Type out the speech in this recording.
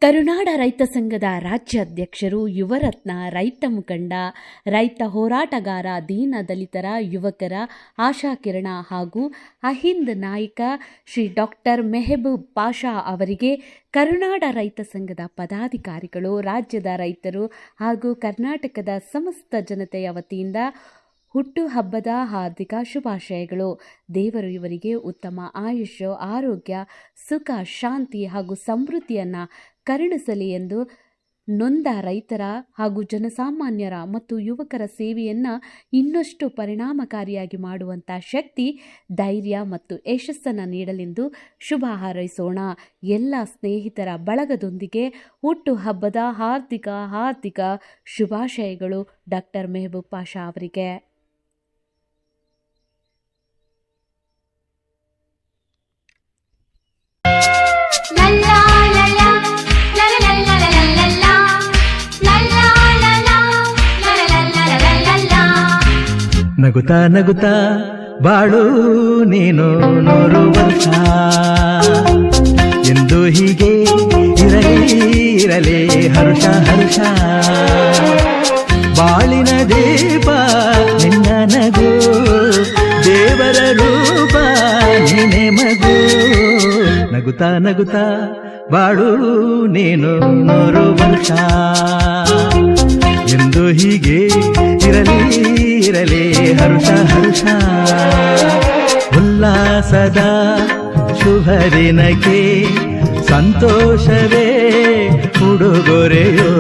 ಕರುನಾಡ ರೈತ ಸಂಘದ ರಾಜ್ಯಾಧ್ಯಕ್ಷರು, ಯುವರತ್ನ, ರೈತ ಮುಖಂಡ, ರೈತ ಹೋರಾಟಗಾರ, ದೀನ ದಲಿತರ ಯುವಕರ ಆಶಾಕಿರಣ ಹಾಗೂ ಅಹಿಂದ್ ನಾಯಕ ಶ್ರೀ ಡಾಕ್ಟರ್ ಮೆಹಬೂಬ್ ಪಾಷಾ ಅವರಿಗೆ ಕರುನಾಡ ರೈತ ಸಂಘದ ಪದಾಧಿಕಾರಿಗಳು, ರಾಜ್ಯದ ರೈತರು ಹಾಗೂ ಕರ್ನಾಟಕದ ಸಮಸ್ತ ಜನತೆಯ ವತಿಯಿಂದ ಹುಟ್ಟುಹಬ್ಬದ ಹಾರ್ದಿಕ ಶುಭಾಶಯಗಳು. ದೇವರು ಇವರಿಗೆ ಉತ್ತಮ ಆಯುಷ್ಯ, ಆರೋಗ್ಯ, ಸುಖ, ಶಾಂತಿ ಹಾಗೂ ಸಮೃದ್ಧಿಯನ್ನು ಕರುಣಿಸಲಿ ಎಂದು ನೊಂದ ರೈತರ ಹಾಗೂ ಜನಸಾಮಾನ್ಯರ ಮತ್ತು ಯುವಕರ ಸೇವೆಯನ್ನು ಇನ್ನಷ್ಟು ಪರಿಣಾಮಕಾರಿಯಾಗಿ ಮಾಡುವಂಥ ಶಕ್ತಿ, ಧೈರ್ಯ ಮತ್ತು ಯಶಸ್ಸನ್ನು ನೀಡಲೆಂದು ಶುಭ ಹಾರೈಸೋಣ. ಎಲ್ಲ ಸ್ನೇಹಿತರ ಬಳಗದೊಂದಿಗೆ ಹುಟ್ಟುಹಬ್ಬದ ಹಾರ್ದಿಕ ಶುಭಾಶಯಗಳು ಡಾಕ್ಟರ್ ಮೆಹಬೂಬ್ ಪಾಷಾ ಅವರಿಗೆ. ನಗುತ್ತಾ ನಗುತ್ತಾ ಬಾಳು ನೀನು 100 ವರ್ಷ ಎಂದು ಹೀಗೆ ಇರಲಿ ಹರುಷ ಹರುಷ. ಬಾಳಿನ ದೀಪ ನಿನ್ನ ನಗು, ದೇವರ ರೂಪ ನೀನೆ ಮಗು. ನಗುತ್ತಾ ನಗುತ್ತಾ ಬಾಳು ನೀನು 100 ವರ್ಷ ಎಂದು ಹೀಗೆ ಇರಲಿ ಹರುಷ ಹರುಷ. ಉಲ್ಲಾಸದ ಶುಭ ದಿನಕ್ಕೆ ಸಂತೋಷವೇ ಉಡುಗೊರೆಯೋ.